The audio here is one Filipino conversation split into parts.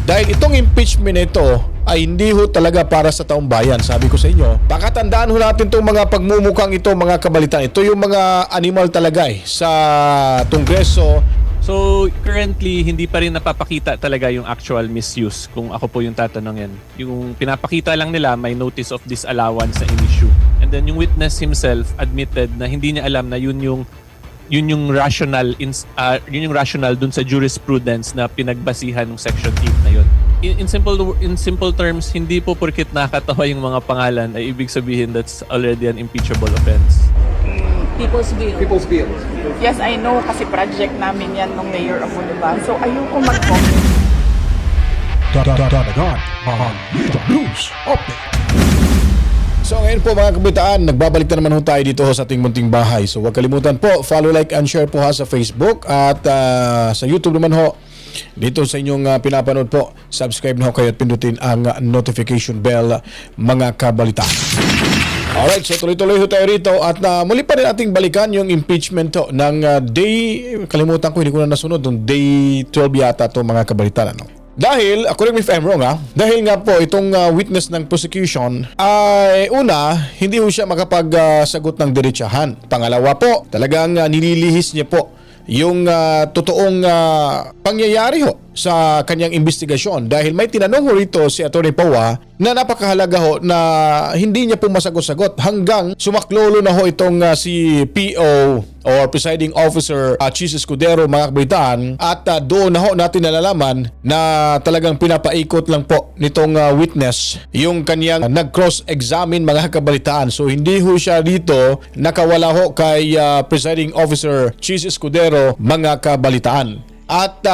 Dahil itong impeachment nito ay hindi ho talaga para sa taong bayan. Sabi ko sa inyo, pakatandaan ho natin itong mga pagmumukhang ito, mga kabalitaan. Ito yung mga animal talaga sa Kongreso. So currently, hindi pa rin napapakita talaga yung actual misuse kung ako po yung tatanungin. Yung pinapakita lang nila may notice of disallowance na in-issue. And then yung witness himself admitted na hindi niya alam na yun yung rational dun sa jurisprudence na pinagbasihan ng Section 8 na yun. In simple terms, hindi po porkit nakatawa yung mga pangalan ay ibig sabihin that's already an impeachable offense. People's Bill. People's Bill. Yes, I know kasi project namin yan nung Mayor ako, diba? So ayoko mag-comment. Dadagan on News Update. So ngayon po mga kabitaan, nagbabalik na naman ho tayo dito sa ating munting bahay. So huwag kalimutan po, follow, like, and share po ha sa Facebook at sa YouTube naman ho. Dito sa inyong pinapanood po, subscribe na ho kayo at pindutin ang notification bell mga kabalitaan. Alright, so tuloy-tuloy ho tayo rito at muli pa rin ating balikan yung impeachment to ng kalimutan ko, hindi ko na nasunod, yung day 12 yata to mga kabalitaan. Ano? Dahil, correct me if I'm wrong dahil nga po itong witness ng prosecution ay una, hindi ho siya makapagsagot ng diretsahan. Pangalawa po, talagang nililihis niya po yung totoong pangyayari ho sa kanyang investigasyon dahil may tinanong ho rito si Atty. Paua na napakahalaga ho na hindi niya po masagot-sagot hanggang sumaklolo na ho itong si PO or Presiding Officer Chis Escudero mga kabalitaan at doon na ho natin nalalaman na talagang pinapaikot lang po nitong witness yung kanyang nag-cross-examine mga kabalitaan. So hindi ho siya dito nakawala ho kay Presiding Officer Chis Escudero mga kabalitaan. At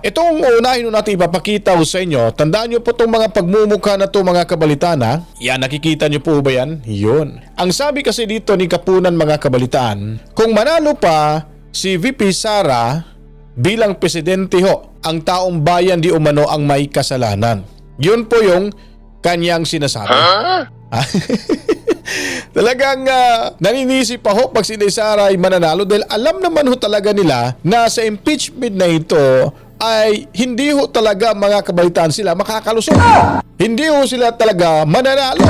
itong unahin natin ipapakita ho sa inyo, tandaan nyo po itong mga pagmumukha na ito mga kabalitaan ha. Yan, nakikita nyo po ba yan? Yun. Ang sabi kasi dito ni Kapunan mga kabalitaan, kung manalo pa si VP Sara bilang presidente ho, ang taong bayan di umano ang may kasalanan. Yun po yung kanyang sinasabi. Talagang naninisi pa ho pag si Sara ay mananalo dahil alam naman ho talaga nila na sa impeachment na ito ay hindi ho talaga mga kabalitaan sila makakalusot. Hindi ho sila talaga mananalo.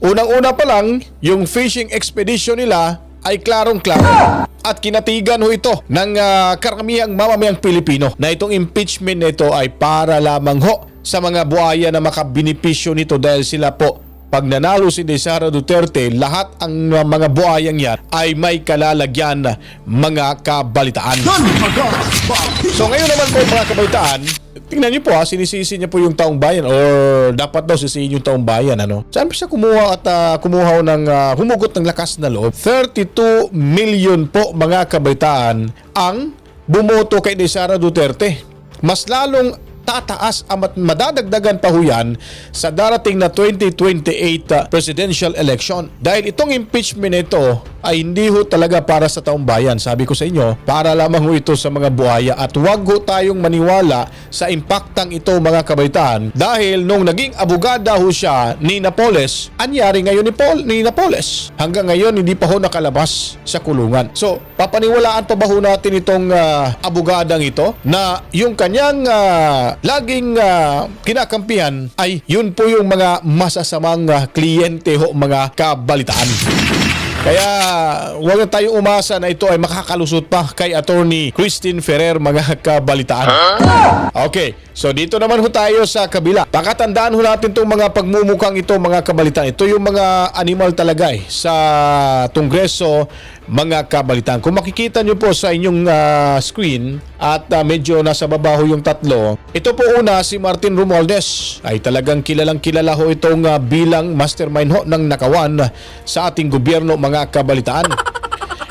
Unang-una pa lang, yung fishing expedition nila ay klarong-klaro at kinatigan ho ito ng karamihang mamamayang Pilipino na itong impeachment na ito ay para lamang ho sa mga buhaya na makabinipisyo nito dahil sila po pag nanalo si Sara Duterte, lahat ang mga buhayang yan ay may kalalagyan mga kabalitaan. So ngayon naman po mga kabalitaan, tingnan niyo po sinisisi niya po yung taong bayan or dapat daw sisihin yung taong bayan. Ano? Saan pa siya kumuha at humugot ng lakas na loob? 32 million po mga kabalitaan ang bumoto kay Sara Duterte. Mas lalong tataas at madadagdagan pa ho yan sa darating na 2028 presidential election. Dahil itong impeachment nito ay hindi ho talaga para sa taong bayan. Sabi ko sa inyo, para lamang ho ito sa mga buhaya at huwag ho tayong maniwala sa impaktang ito mga kabalitaan dahil nung naging abogada ho siya ni Napoles, anyari ngayon ni Napoles. Hanggang ngayon hindi pa ho nakalabas sa kulungan. So, papaniwalaan pa ba ho natin itong abogadang ito na yung kanyang laging kinakampihan ay yun po yung mga masasamang kliyente ho mga kabalitaan. Kaya huwag na tayo umasa na ito ay makakalusot pa kay Attorney Christine Ferrer mga kabalitaan. Okay, so dito naman ho tayo sa kabila. Pakatandaan ho natin itong mga pagmumukhang ito mga kabalitaan. Ito yung mga animal talaga sa Kongreso mga kabalitaan. Kung makikita nyo po sa inyong screen at medyo nasa babaho yung tatlo, ito po una si Martin Romualdez ay talagang kilalang kilala ho itong bilang mastermind ho ng nakawan sa ating gobyerno mga kabalitaan.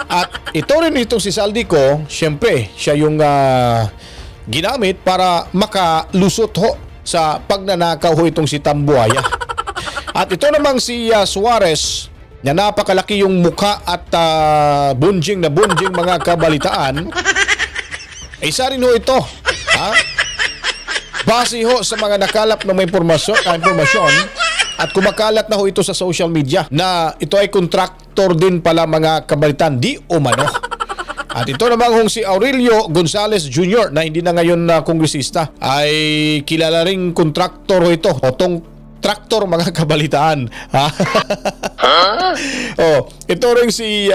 At ito rin itong si Saldico, syempre siya yung ginamit para makalusot ho sa pagnanakaw ho itong si Tambuaya. At ito namang si Suarez na napakalaki yung mukha at bunjing na bunjing mga kabalitaan. Isa rin ho ito. Base ho sa mga nakalap ng impormasyon at kumakalat na ho ito sa social media na ito ay kontraktor din pala mga kabalitaan di umano. At ito namang hong si Aurelio Gonzales Jr. na hindi na ngayon na kongresista ay kilala ring kontraktor ho ito. Otong traktor mga kabalitaan. Ito rin si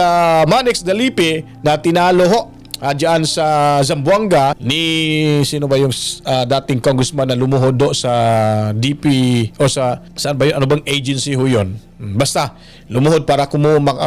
Manix Dalipe na tinalo ho diyan sa Zamboanga ni sino ba yung dating congressman na lumuhod do sa DP o sa saan ba yun? Ano bang agency ho yun? Basta lumuhod para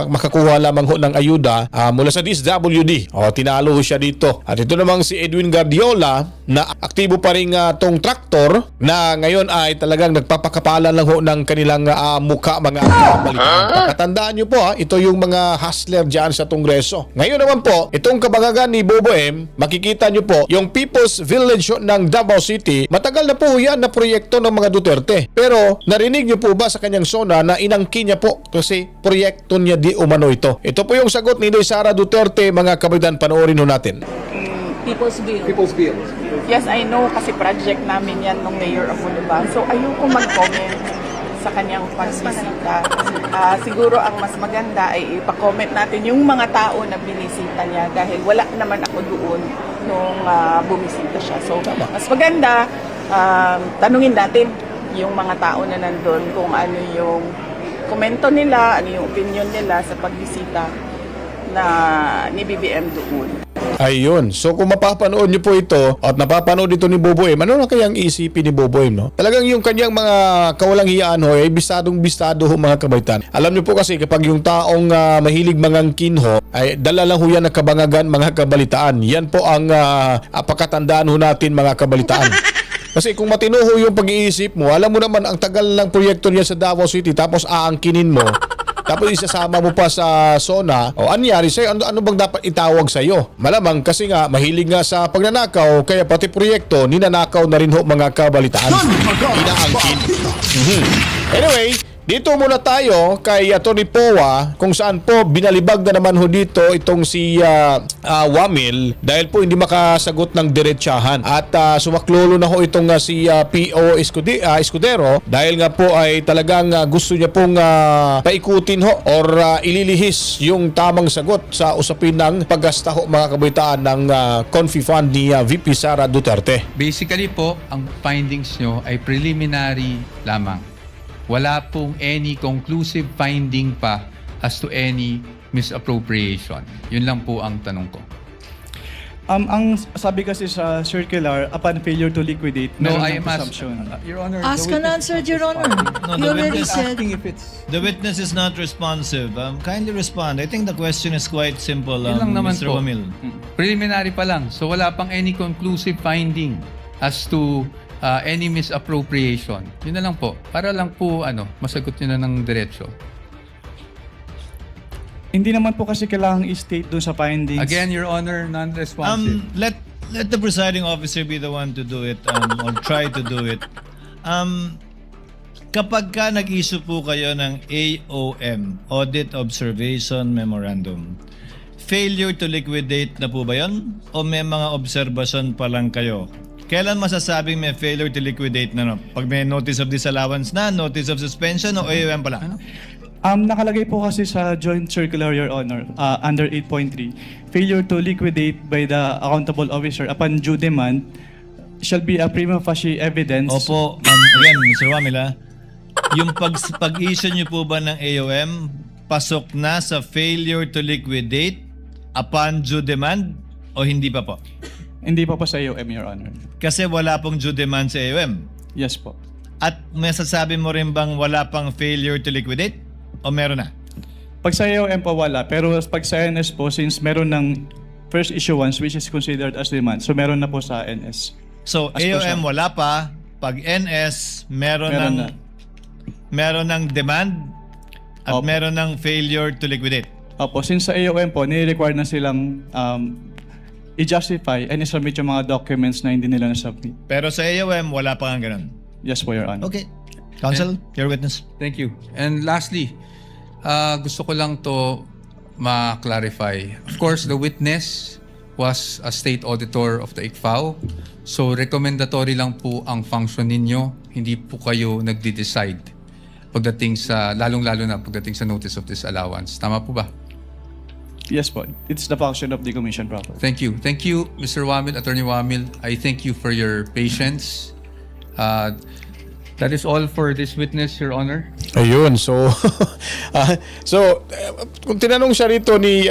makakuha lamang ho ng ayuda mula sa DSWD. Tinalo ho siya dito. At ito namang si Edwin Guardiola na aktibo pa rin tong traktor na ngayon ay talagang nagpapakapalan lang ho ng kanilang muka mga kabalitaan. Katandaan nyo po ito yung mga hustler dyan sa Kongreso. Ngayon naman po, itong kabangagan ni Bobo M, makikita nyo po yung People's Village ng Davao City, matagal na po yan na proyekto ng mga Duterte. Pero narinig nyo po ba sa kanyang zona na inangkin niya po kasi proyekto niya di umano ito. Ito po yung sagot ni Sara Duterte, mga kabalitaan, panoorin ho natin. People's Bill. People's Bill. Yes, I know kasi project namin yan nung Mayor of Bulacan. So ayoko mag-comment sa kanyang pagbisita. Siguro ang mas maganda ay ipa-comment natin yung mga tao na binisita niya dahil wala naman ako doon nung bumisita siya. So mas maganda tanungin natin yung mga tao na nandun kung ano yung komento nila, ano yung opinion nila sa pagbisita na ni BBM doon. Ayun. So kung mapapanood niyo po ito at napapanood ito ni Bobo M, ano na kayang isipin ni Bobo M, no? Talagang yung kanyang mga kawalang hiyaan ho, ay bistadong-bistado ho mga kabaitan. Alam niyo po kasi kapag yung taong mahilig mangangkin ho, ay dala lang ho yan ng kabangagan mga kabalitaan. Yan po ang pakatandaan ho natin mga kabalitaan. Kasi kung matino ho yung pag-iisip mo, alam mo naman ang tagal ng proyekto niya sa Davao City tapos aangkinin mo. Tapos isasama mo pa sa SONA, anyari sa'yo? Ano bang dapat itawag sa'yo? Malamang kasi nga, mahilig nga sa pagnanakaw, kaya pati proyekto, ninanakaw na rin ho mga kabalitaan. Inaangkin. Anyway, dito muna tayo kay Atty. Powa kung saan po binalibag na naman ho dito itong si Wamil dahil po hindi makasagot ng diretsahan at sumaklolo na ho itong si P.O. Escudero dahil nga po ay talagang gusto niya pong paikutin ho or ililihis yung tamang sagot sa usapin ng paggasta ho mga kabaitaan ng Confi Fund ni VP Sara Duterte. Basically po, ang findings nyo ay preliminary lamang. Wala pong any conclusive finding pa as to any misappropriation. Yun lang po ang tanong ko. Ang sabi kasi sa circular, upon failure to liquidate, No, meron I ng am presumption. Your Honor, Ask and answer, Your Honor. No, You the already witness said. Asking if it's... The witness is not responsive. Kindly respond. I think the question is quite simple, Yun lang naman Mr. po. Wamil. Preliminary pa lang. So wala pang any conclusive finding as to any misappropriation. Yun na lang po. Para lang po masagot nyo na ng diretso. Hindi naman po kasi kailangang i-state doon sa findings. Again, Your Honor, non-responsive. Let the presiding officer be the one to do it or try to do it. Kapag ka nag-issue po kayo ng AOM, Audit Observation Memorandum, failure to liquidate na po ba yun? O may mga observation pa lang kayo? Kailan masasabing may failure to liquidate na? Pag may notice of disallowance na, notice of suspension, o AOM pa lang? Nakalagay po kasi sa Joint Circular, Your Honor, under 8.3, failure to liquidate by the accountable officer upon due demand shall be a prima facie evidence. Opo, again, Mr. Wamila, yung pag-issue nyo po ba ng AOM, pasok na sa failure to liquidate upon due demand o hindi pa po? Hindi pa po sa AOM, Your Honor. Kasi wala pong due demand sa AOM. Yes po. At masasabi mo rin bang wala pang failure to liquidate? O meron na? Pag sa AOM po wala, pero pag sa NS po, since meron ng first issuance which is considered as demand, so meron na po sa NS. So As per AOM siya. wala pa, pag NS meron ng demand at Opo. meron ng failure to liquidate. Opo, since sa AOM po, nire-require na silang i-justify and i-submit yung mga documents na hindi nila na-submit. Pero sa AOM wala pa nga ganun. Yes po, Your Honor. Okay. Counsel, your witness. Thank you. And lastly, gusto ko lang to ma-clarify. Of course, the witness was a state auditor of the ICFAO. So, recommendatory lang po ang function ninyo. Hindi po kayo nagde-decide pagdating sa, lalong-lalo na pagdating sa notice of disallowance. Tama po ba? Yes po. It's the function of the commission proper. Thank you. Thank you, Mr. Wamil, Attorney Wamil. I thank you for your patience. That is all for this witness, Your Honor. Ayun, so kung tinanong siya rito ni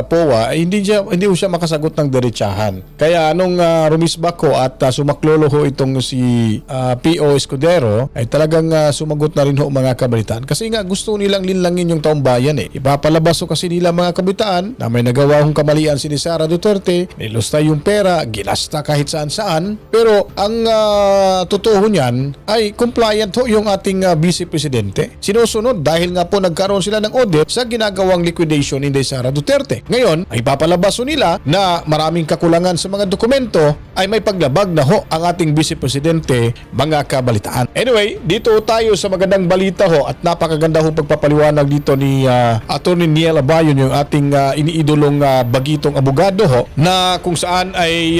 POA, ay hindi ho siya makasagot ng diretsahan. Kaya anong rumisbak ko at sumaklolo ho itong si P.O. Escudero ay talagang sumagot na rin ho mga kabalitaan. Kasi nga gusto nilang linlangin yung taong bayan eh. Ipapalabas ho kasi nila mga kabalitaan na may nagawa hong kamalian si Sara Duterte, nilusta yung pera, ginasta kahit saan-saan. Pero ang totoo niyan ay compliant ho yung ating Vice Presidente. Sinusunod dahil nga po nagkaroon sila ng audit sa ginagawang liquidation ni Sara Duterte. Ngayon, ay papalabas ho nila na maraming kakulangan sa mga dokumento ay may paglabag na ho ang ating Vice Presidente, mga kabalitaan. Anyway, dito tayo sa magandang balita ho at napakaganda ho pagpapaliwanag dito ni Attorney Niel Abayon, yung ating iniidolong bagitong abogado ho, na kung saan ay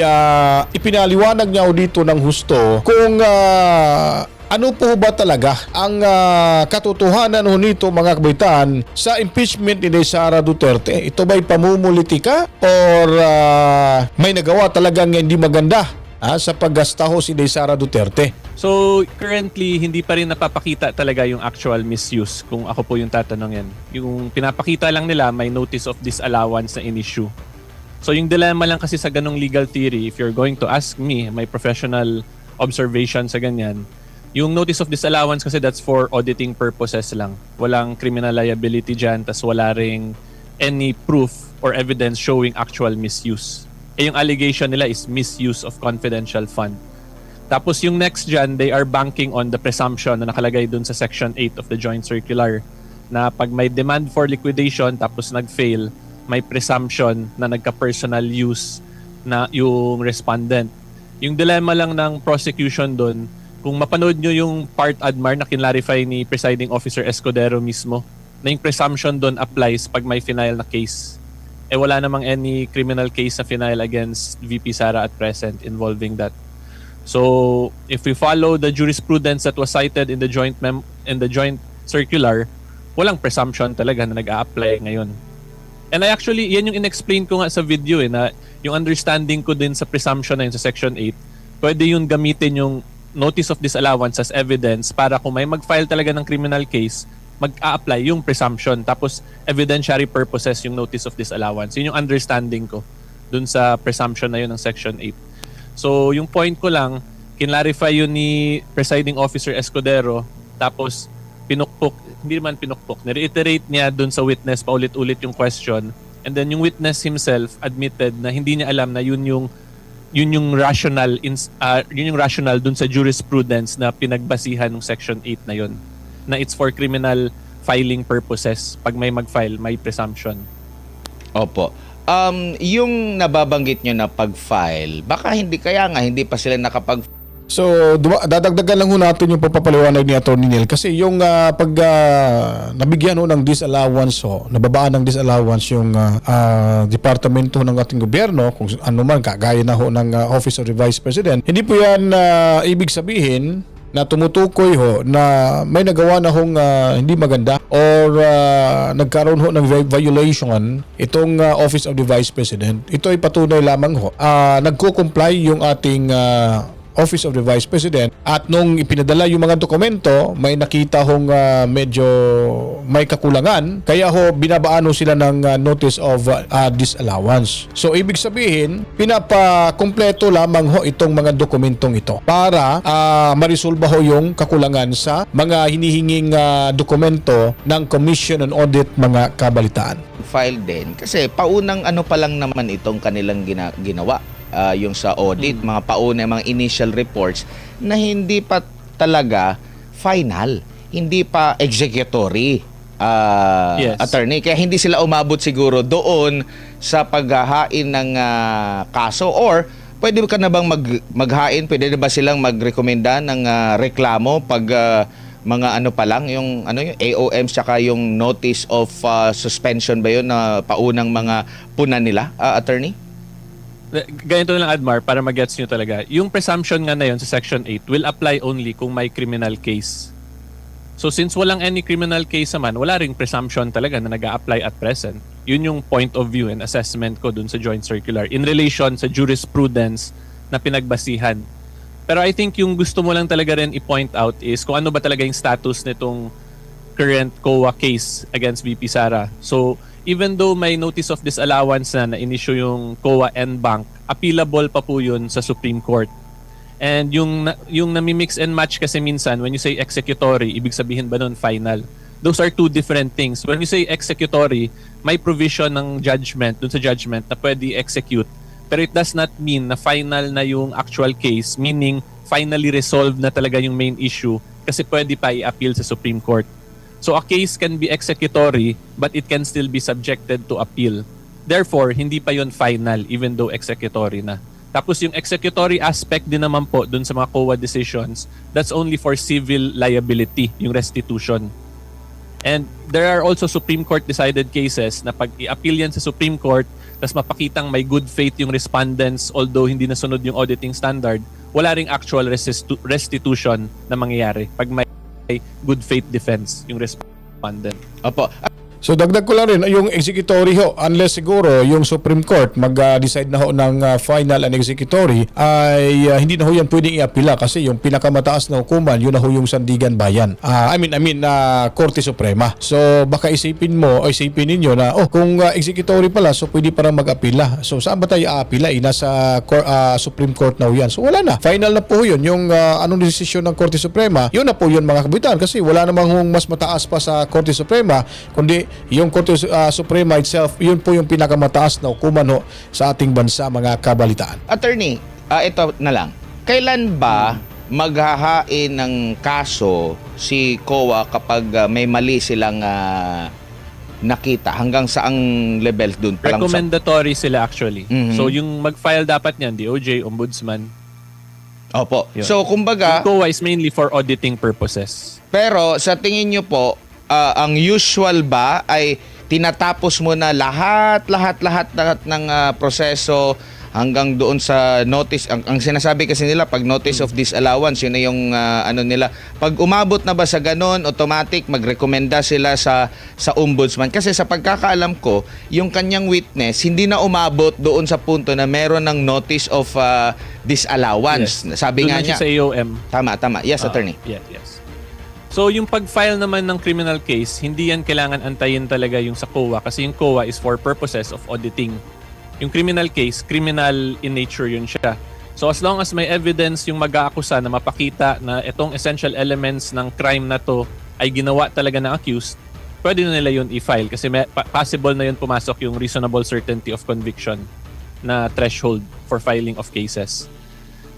ipinaliwanag niya ho dito ng husto kung ano po ba talaga ang katotohanan ho nito mga kabaitan sa impeachment ni Sara Duterte? Ito ba'y pamumulitika or may nagawa talagang hindi maganda sa paggasta ho si Sara Duterte? So currently, hindi pa rin napapakita talaga yung actual misuse kung ako po yung tatanungin. Yung pinapakita lang nila may notice of disallowance na in-issue. So yung dilemma lang kasi sa ganong legal theory, if you're going to ask me, my professional observation sa ganyan, yung notice of disallowance kasi that's for auditing purposes lang. Walang criminal liability dyan, tas wala ring any proof or evidence showing actual misuse. Yung allegation nila is misuse of confidential fund. Tapos yung next dyan, they are banking on the presumption na nakalagay dun sa Section 8 of the Joint Circular na pag may demand for liquidation tapos nag-fail, may presumption na nagka-personal use na yung respondent. Yung dilemma lang ng prosecution dun, kung mapanood nyo yung part admar na kinlarify ni Presiding Officer Escudero mismo, na yung presumption doon applies pag may final na case. Wala namang any criminal case na final against VP Sara at present involving that. So, if we follow the jurisprudence that was cited in the joint circular, walang presumption talaga na nag-a-apply ngayon. And actually, yan yung in-explain ko nga sa video na yung understanding ko din sa presumption na yun sa Section 8, pwede yun gamitin yung notice of disallowance as evidence para kung may mag-file talaga ng criminal case, mag-a-apply yung presumption. Tapos evidentiary purposes yung notice of disallowance. Yun yung understanding ko dun sa presumption na yun ng Section 8. So yung point ko lang, kinlarify yun ni Presiding Officer Escudero, tapos nireiterate niya dun sa witness paulit-ulit yung question, and then yung witness himself admitted na hindi niya alam na yun yung rational dun sa jurisprudence na pinagbasihan ng Section 8 na yun, na it's for criminal filing purposes. Pag may mag-file, may presumption. Opo. Yung nababanggit nyo na pag-file, baka hindi pa sila nakapag. So, dadagdagan lang ho natin yung papapaliwanag ni Atty. Niel kasi yung pag nabigyan ho ng disallowance nababaan ng disallowance yung departamento ng ating gobyerno, kung ano man, kagaya na ho ng Office of the Vice President, hindi po yan ibig sabihin na tumutukoy ho na may nagawa na hong hindi maganda or nagkaroon ho ng violation itong Office of the Vice President. Ito ay patunay lamang ho. Nagko-comply yung ating Office of the Vice President at nung ipinadala yung mga dokumento, may nakita hong medyo may kakulangan, kaya ho binabaan ho sila ng notice of disallowance. So ibig sabihin, pinapakumpleto lamang ho itong mga dokumentong ito para marisolba ho yung kakulangan sa mga hinihinging dokumento ng Commission on Audit, mga kabalitaan. File din kasi paunang ano pa lang naman itong kanilang ginawa. Yung sa audit, mga pauna, mga initial reports na hindi pa talaga final, hindi pa executory, Yes. attorney. Kaya hindi sila umabot siguro doon sa paghahain ng kaso, or pwede ka na bang maghain, pwede na ba silang magrekomenda ng reklamo pag mga ano pa lang, yung AOMs tsaka yung notice of suspension ba yun na paunang mga puna nila, attorney? Ganito na lang, Admar, para mag-gets nyo talaga. Yung presumption nga na yun sa Section 8 will apply only kung may criminal case. So since walang any criminal case naman, wala ring presumption talaga na nag-a-apply at present. Yun yung point of view and assessment ko dun sa joint circular in relation sa jurisprudence na pinagbasihan. Pero I think yung gusto mo lang talaga rin i-point out is kung ano ba talaga yung status nitong current COA case against VP Sara. So, even though may notice of disallowance na in-issue yung COA NBank, appealable pa po yun sa Supreme Court. And yung nami-mix and match kasi minsan, when you say executory, ibig sabihin ba nun final? Those are two different things. When you say executory, may provision ng judgment, dun sa judgment na pwede execute. Pero it does not mean na final na yung actual case, meaning finally resolved na talaga yung main issue kasi pwede pa i-appeal sa Supreme Court. So a case can be executory but it can still be subjected to appeal. Therefore, hindi pa yon final even though executory na. Tapos yung executory aspect din naman po dun sa mga COA decisions, that's only for civil liability, yung restitution. And there are also Supreme Court decided cases na pag i-appeal yan sa Supreme Court, tas mapakitang may good faith yung respondents although hindi nasunod yung auditing standard, wala ring actual restitution na mangyayari pag may good faith defense yung respondent. Opo. So dagdag ko lang rin, yung executory ho, unless siguro yung Supreme Court mag-decide na ho ng final and executory, ay hindi na ho yan pwedeng i-apila kasi yung pinakamataas na hukuman, yun na ho yung Sandigan Bayan. I mean, Korte Suprema. So baka isipin mo, o isipin ninyo na, kung executory pala, so pwede parang mag-apila. So saan ba tayo aapila? Nasa Supreme Court na ho yan. So wala na. Final na po yun. Yung anong desisyon ng Korte Suprema, yun na po yun mga kabitan. Kasi wala namang mas mataas pa sa Korte Suprema, kundi yung Korte Suprema itself, yun po yung pinakamataas na hukuman ho sa ating bansa, mga kabalitaan. Attorney, ito na lang. Kailan ba maghahain ng kaso si COA kapag may mali silang nakita? Hanggang saang level dun? Recommendatory sila actually. Mhm. So yung mag-file dapat niyan, DOJ, Ombudsman. Opo. Yun. So kumbaga, Yung COA is mainly for auditing purposes. pero sa tingin nyo po, ang usual ba ay tinatapos mo na lahat ng proseso hanggang doon sa notice? Ang sinasabi kasi nila, pag notice of disallowance, yun na yung ano nila. Pag umabot na ba sa ganon, automatic magrekomenda sila sa ombudsman. Kasi sa pagkakaalam ko, yung kanyang witness, hindi na umabot doon sa punto na meron ng notice of disallowance. Yes. Sabi Doon nga na niya. siya sa AOM. Tama. Yes, attorney. Yes. So yung pag-file naman ng criminal case, hindi yan kailangan antayin talaga yung sa COA kasi yung COA is for purposes of auditing. Yung criminal case, criminal in nature yun siya. So as long as may evidence yung mag-aakusa na mapakita na itong essential elements ng crime na to ay ginawa talaga ng accused, pwede na nila yun i-file kasi possible na yun pumasok yung reasonable certainty of conviction na threshold for filing of cases.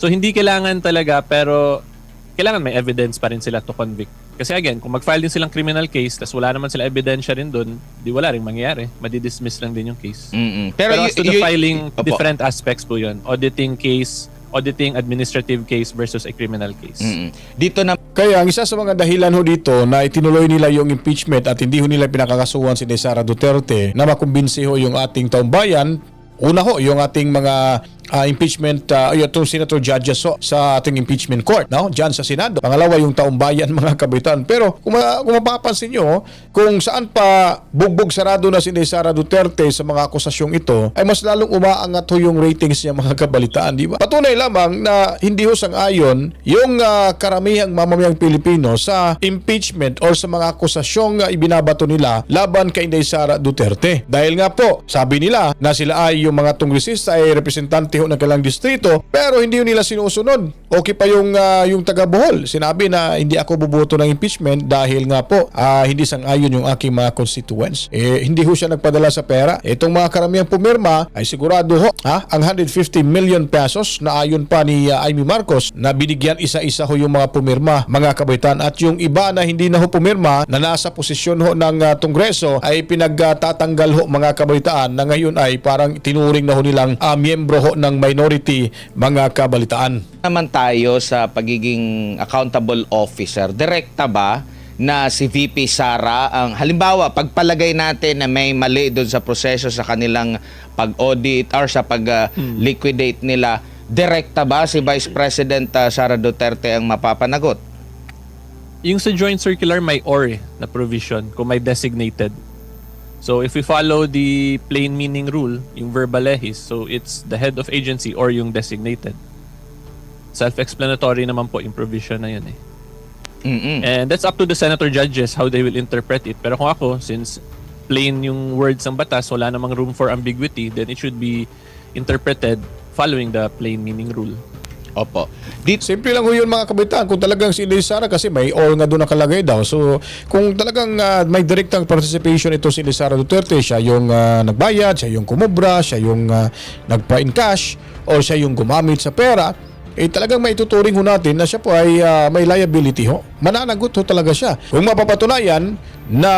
So hindi kailangan talaga pero kailangan may evidence pa rin sila to convict. Kasi again, kung mag-file din silang criminal case tas wala naman sila ebidensya rin doon, di wala rin mangyayari. Madidismiss lang din yung case. Pero as to the filing, Opo. different aspects po yun. Auditing case, auditing administrative case versus a criminal case. Dito na Kaya ang isa sa mga dahilan ho dito na itinuloy nila yung impeachment at hindi ho nila pinakakasuhan si Sara Duterte na makumbinsi ho yung ating taong bayan. Una ho, yung ating mga impeachment, itong senator judges ho, sa ating impeachment court, no? Diyan sa Senado. Pangalawa, yung taong bayan, mga kabitan. Pero kung mapapansin nyo, kung saan pa bugbog sarado na si Sara Duterte sa mga akusasyong ito, ay mas lalong umaangat ho yung ratings niya, mga kabalitaan, di ba? Patunay lamang na hindi ho sang-ayon yung karamihang mamamayang Pilipino sa impeachment or sa mga akusasyong ibinabato nila laban kay Sara Duterte. Dahil nga po, sabi nila na sila ay yung mga kongresista ay representante ho ng kanilang distrito pero hindi nila sinusunod. Okay pa yung taga Bohol. Sinabi na hindi ako buboto ng impeachment dahil nga po hindi sang-ayon yung aking mga constituents. Hindi ho siya nagpadala sa pera. Itong mga karamihang pumirma ay sigurado ho ang 150 million pesos na ayon pa ni Amy Marcos na binigyan isa-isa ho yung mga pumirma, mga kabaitan. At yung iba na hindi na ho pumirma na nasa posisyon ho ng Kongreso ay pinagtatanggal ho, mga kabaitaan, na ngayon ay parang tinuring na ho nilang miyembro ho ng minority, mga kabalitaan. naman tayo sa pagiging accountable officer. Direkta ba na si VP Sara ang halimbawa pagpalagay natin na may mali doon sa proseso sa kanilang pag-audit or sa pag-liquidate nila, direkta ba si Vice President Sara Duterte ang mapapanagot? Yung sa joint circular may or na provision kung may designated. So if we follow the plain meaning rule, yung verba lehis, so it's the head of agency or yung designated. Self-explanatory naman po yung provision na yun eh. And that's up to the senator judges how they will interpret it. Pero kung ako, since plain yung words ng batas, wala namang room for ambiguity, then it should be interpreted following the plain meaning rule. Opo. Simple lang ho yun mga kabitaan. Kung talagang si Inday Sara, kasi may or nga doon nakalagay daw. So kung talagang may direktang participation ito si Inday Sara Duterte, siya yung nagbayad, siya yung kumubra, siya yung nagpa-in cash, o siya yung gumamit sa pera, talagang may tuturing ho natin na siya po ay may liability ho. Mananagot ho talaga siya. Kung mapapatunayan na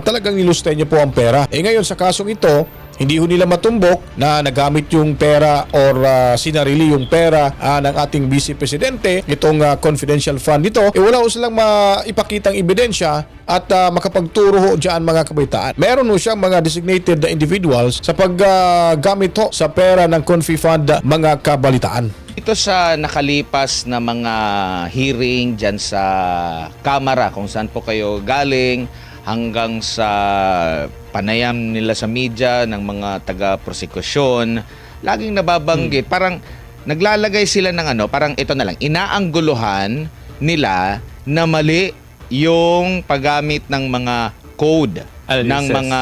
talagang nilustay niya po ang pera. Ngayon sa kasong ito, hindi ho nila matumbok na nagamit yung pera or sinarili yung pera ng ating Vice Presidente, itong confidential fund nito, wala ho silang maipakitang ebidensya at makapagturo ho dyan mga kabitaan. Meron ho siyang mga designated individuals sa paggamit ho sa pera ng confi fund mga kabalitaan. Ito sa nakalipas na mga hearing dyan sa Kamara, kung saan po kayo galing, hanggang sa panayam nila sa media ng mga taga-prosekusyon, laging nababanggit, parang naglalagay sila ng parang ito na lang, inaangguluhan nila na mali yung paggamit ng mga code, ng mga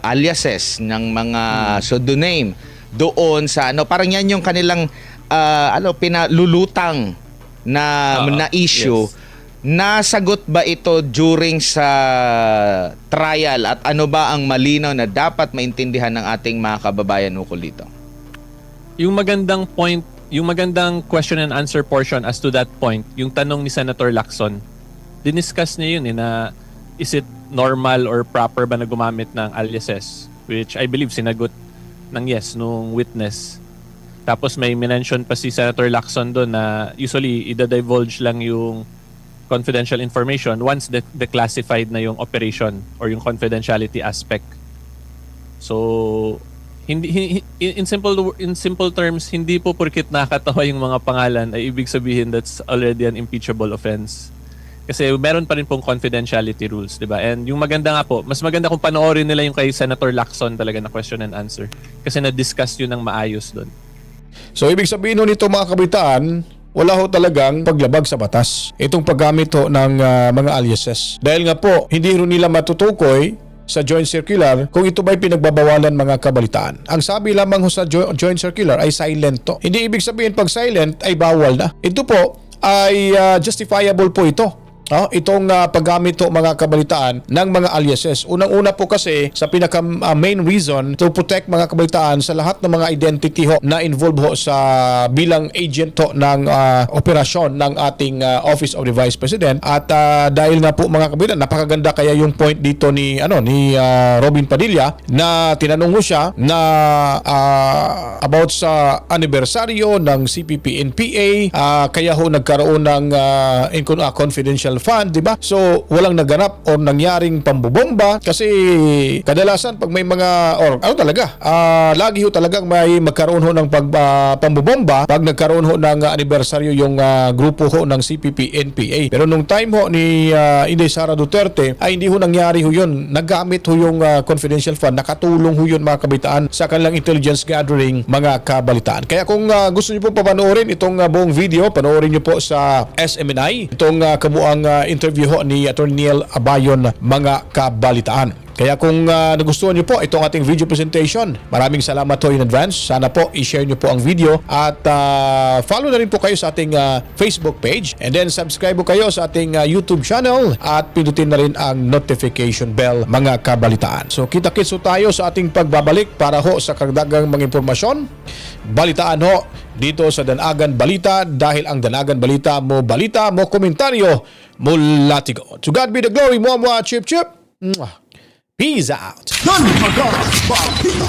aliases, ng mga pseudonym doon sa parang yan yung kanilang pinalulutang na issue. Yes. Nasagot ba ito during sa trial at ano ba ang malinaw na dapat maintindihan ng ating mga kababayan ukol dito? Yung magandang point, yung magandang question and answer portion as to that point, yung tanong ni Senator Lacson, diniscuss niya yun na is it normal or proper ba na gumamit ng aliases? Which I believe sinagot ng yes nung witness. Tapos may mention pa si Senator Lacson doon na usually ida-divulge lang yung confidential information once declassified na yung operation or yung confidentiality aspect. So hindi in simple terms, hindi po porkit nakakatawa yung mga pangalan ay ibig sabihin that's already an impeachable offense. Kasi meron pa rin pong confidentiality rules, 'di ba? And yung maganda nga po, mas maganda kung panoorin nila yung kay Senator Lacson talaga na question and answer kasi na-discuss yun ng maayos doon. So ibig sabihin nito mga kabitaan, wala ho talagang paglabag sa batas itong paggamit ho ng mga aliases. Dahil nga po, hindi rin nila matutukoy sa joint circular kung ito ba'y pinagbabawalan mga kabalitaan. Ang sabi lamang ho sa joint circular ay silent to. Hindi ibig sabihin pag silent ay bawal na. Ito po ay justifiable po ito. Itong paggamit ho mga kabalitaan ng mga aliases. Unang-una po kasi sa pinaka main reason to protect mga kabalitaan sa lahat ng mga identity ho na involved ho sa bilang agent ho ng operasyon ng ating Office of the Vice President. At dahil nga po mga kabalitaan, napakaganda kaya yung point dito ni Robin Padilla na tinanong ho siya na about sa anibersaryo ng CPP-NPA, kaya ho nagkaroon ng confidential fund, di ba? So, walang naganap o nangyaring pambobomba kasi kadalasan pag may mga lagi ho talagang may magkaroon ho ng pambobomba pag nagkaroon ho ng anibersaryo yung grupo ho ng CPP-NPA. Pero nung time ho ni Inday Sara Duterte ay hindi ho nangyari ho yun. Naggamit ho yung confidential fund. Nakatulong ho yun mga kabitaan sa kanilang intelligence gathering mga kabalitaan. Kaya kung gusto niyo po papanoorin itong buong video, panoorin niyo po sa SMNI itong kabuang interview ho ni Atty. Neil Abayon mga kabalitaan. Kaya kung nagustuhan niyo po itong ating video presentation, maraming salamat ho in advance. Sana po i-share niyo po ang video at follow na rin po kayo sa ating Facebook page and then subscribe po kayo sa ating YouTube channel at pindutin na rin ang notification bell mga kabalitaan. So kita-kits ho tayo sa ating pagbabalik para ho sa karagdagang mga impormasyon. Balitaan ho dito sa Danagan Balita dahil ang Danagan Balita mo komentaryo mo latigo. To God be the glory, mga chip chip. Peace out. Danagan Balita.